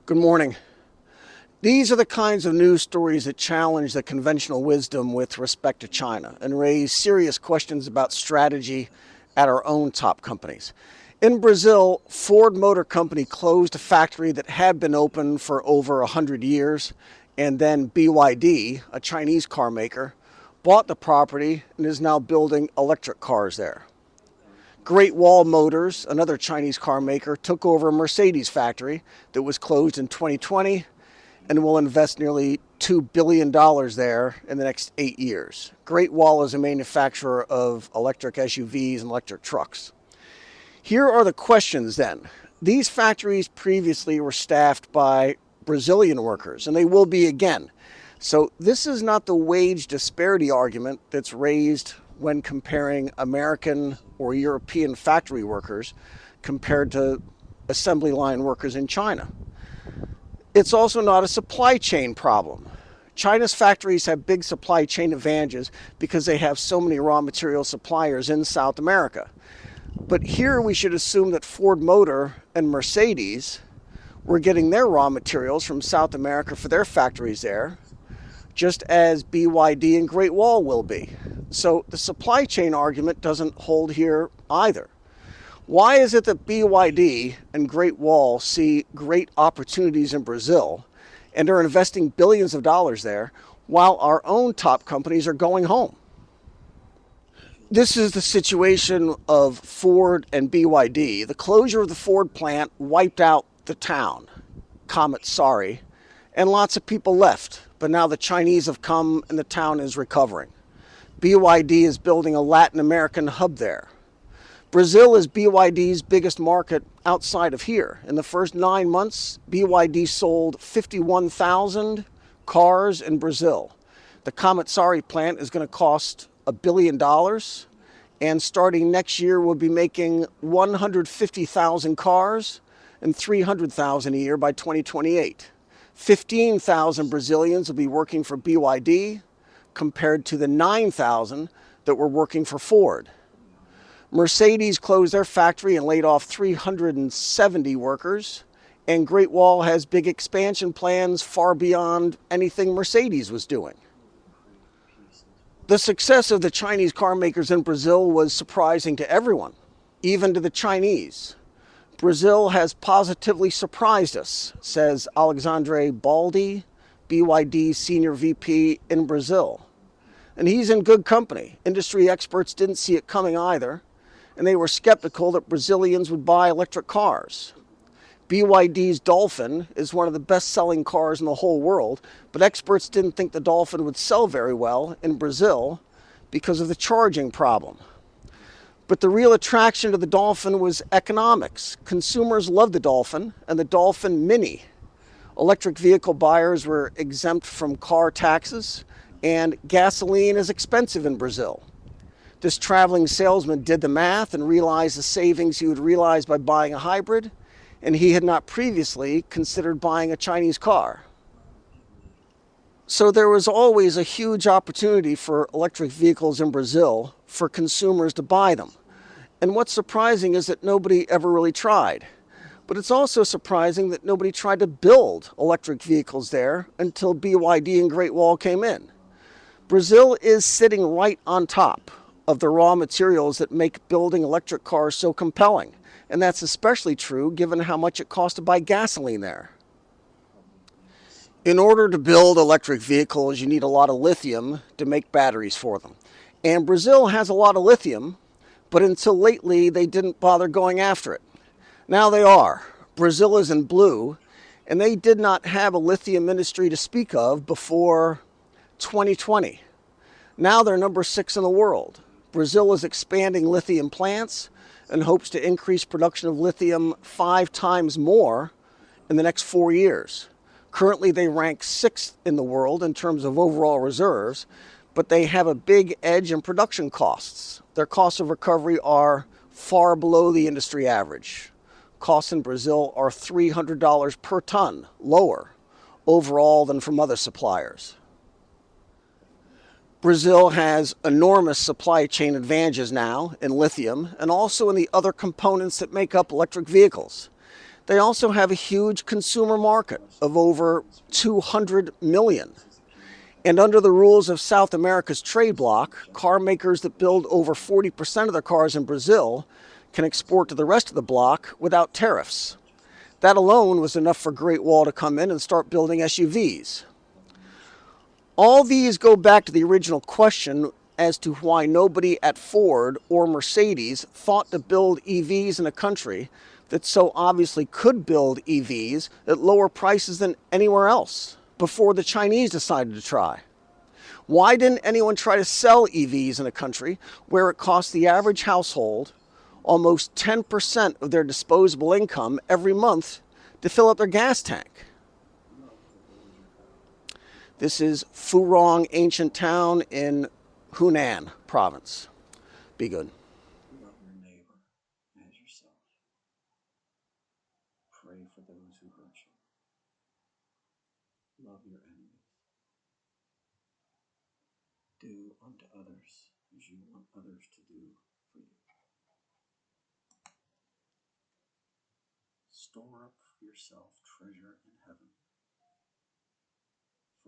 Good morning. These are the kinds of news stories that challenge the conventional wisdom with respect to China and raise serious questions about strategy at our own top companies. In Brazil, Ford Motor Company closed a factory that had been open for over 100 years, and then BYD, a Chinese car maker, bought the property and is now building electric cars there. Great Wall Motors, another Chinese car maker, took over a Mercedes factory that was closed in 2020 and will invest nearly $2 billion there in the next 8 years. Great Wall is a manufacturer of electric SUVs and electric trucks. Here are the questions then. These factories previously were staffed by Brazilian workers, and they will be again. So this is not the wage disparity argument that's raised when comparing American or European factory workers compared to assembly line workers in China. It's also not a supply chain problem. China's factories have big supply chain advantages because they have so many raw material suppliers in South America. But here we should assume that Ford Motor and Mercedes were getting their raw materials from South America for their factories there, just as BYD and Great Wall will be. So the supply chain argument doesn't hold here either. Why is it that BYD and Great Wall see great opportunities in Brazil and are investing billions of dollars there while our own top companies are going home? This is the situation of Ford and BYD. The closure of the Ford plant wiped out the town, sorry, and lots of people left. But now the Chinese have come and the town is recovering. BYD is building a Latin American hub there. Brazil is BYD's biggest market outside of here. In the first 9 months, BYD sold 51,000 cars in Brazil. The sorry plant is going to cost $1 billion, and starting next year we'll be making 150,000 cars and 300,000 a year by 2028. 15,000 Brazilians will be working for BYD compared to the 9,000 that were working for Ford. Mercedes closed their factory and laid off 370 workers, and Great Wall has big expansion plans far beyond anything Mercedes was doing. The success of the Chinese car makers in Brazil was surprising to everyone, even to the Chinese. Brazil has positively surprised us, says Alexandre Baldi, BYD's senior VP in Brazil. And he's in good company. Industry experts didn't see it coming either, and they were skeptical that Brazilians would buy electric cars. BYD's Dolphin is one of the best-selling cars in the whole world, but experts didn't think the Dolphin would sell very well in Brazil because of the charging problem. But the real attraction to the Dolphin was economics. Consumers loved the Dolphin and the Dolphin Mini. Electric vehicle buyers were exempt from car taxes, and gasoline is expensive in Brazil. This traveling salesman did the math and realized the savings he would realize by buying a hybrid, and he had not previously considered buying a Chinese car. So there was always a huge opportunity for electric vehicles in Brazil for consumers to buy them. And what's surprising is that nobody ever really tried. But it's also surprising that nobody tried to build electric vehicles there until BYD and Great Wall came in. Brazil is sitting right on top of the raw materials that make building electric cars so compelling. And that's especially true given how much it costs to buy gasoline there. In order to build electric vehicles, you need a lot of lithium to make batteries for them. And Brazil has a lot of lithium, but until lately they didn't bother going after it. Now they are. Brazil is in blue, and they did not have a lithium industry to speak of before 2020. Now they're number 6 in the world. Brazil is expanding lithium plants and hopes to increase production of lithium 5 times more in the next 4 years. Currently, they rank 6th in the world in terms of overall reserves, but they have a big edge in production costs. Their costs of recovery are far below the industry average. Costs in Brazil are $300 per ton lower overall than from other suppliers. Brazil has enormous supply chain advantages now in lithium and also in the other components that make up electric vehicles. They also have a huge consumer market of over 200 million. And under the rules of South America's trade bloc, car makers that build over 40% of their cars in Brazil can export to the rest of the bloc without tariffs. That alone was enough for Great Wall to come in and start building SUVs. All these go back to the original question as to why nobody at Ford or Mercedes thought to build EVs in a country that so obviously could build EVs at lower prices than anywhere else before the Chinese decided to try. Why didn't anyone try to sell EVs in a country where it costs the average household almost 10% of their disposable income every month to fill up their gas tank? This is Furong Ancient Town in Hunan Province. Be good. Love your neighbor as yourself. Pray for those who hurt you. Love your enemies. Do unto others as you want others to do for you. Store up for yourself treasure in heaven,